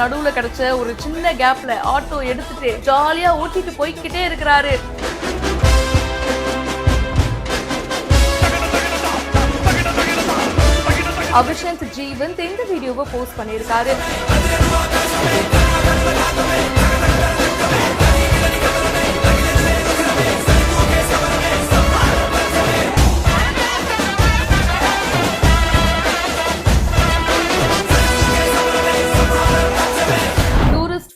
நடுவுல கிடைச்ச ஒரு சின்ன கேப்ல ஆட்டோ எடுத்துட்டு ஜாலியா ஓட்டிட்டு போய்கிட்டே இருக்கிறாரு. அபிஷேக் ஜீவந்த் இந்த வீடியோவை போஸ்ட் பண்ணியிருக்காரு.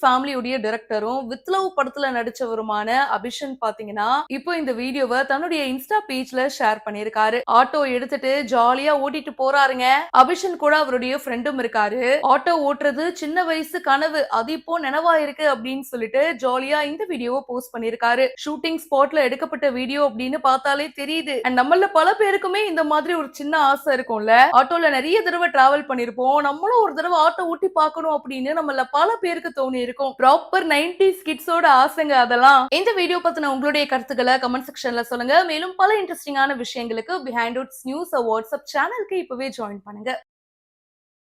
ஃபேமிலியுடைய டைரக்டரும் வித் லவ் படத்துல நடிச்சவருமான அபிஷன் பாத்தீங்கன்னா இப்போ இந்த வீடியோவை தன்னுடைய இன்ஸ்டா பேஜ்ல ஷேர் பண்ணிருக்காரு. ஆட்டோ எடுத்துட்டு ஜாலியா ஓட்டிட்டு போறாருங்க. அபிஷன் கூட அவருடைய ஃப்ரெண்டும் இருக்காரு. ஆட்டோ ஓட்டுறது சின்ன வயசு கனவு, அது இப்போ நினைவா இருக்கு அப்படின்னு சொல்லிட்டு ஜாலியா இந்த வீடியோவை போஸ்ட் பண்ணிருக்காரு. ஷூட்டிங் ஸ்பாட்ல எடுக்கப்பட்ட வீடியோ அப்படின்னு பார்த்தாலே தெரியுது. நம்மள பல பேருக்குமே இந்த மாதிரி ஒரு சின்ன ஆசை இருக்கும்ல. ஆட்டோல நிறைய தடவை டிராவல் பண்ணிருப்போம், நம்மளும் ஒரு தடவை ஆட்டோ ஓட்டி பார்க்கணும் அப்படின்னு நம்மள பல பேருக்கு தோணி இருக்கும். ப்ராப்பர் 90s கிட்ஸோட ஆசைங்க அதெல்லாம். இந்த வீடியோ பத்தின உங்களுடைய கருத்துக்களை கமெண்ட் செக்ஷன்ல சொல்லுங்க. மேலும் பல இன்ட்ரெஸ்டிங்கான விஷயங்களுக்கு பிஹைண்ட் நியூஸ் வாட்ஸ்அப் சேனலுக்கு இப்பவே ஜாயின் பண்ணுங்க.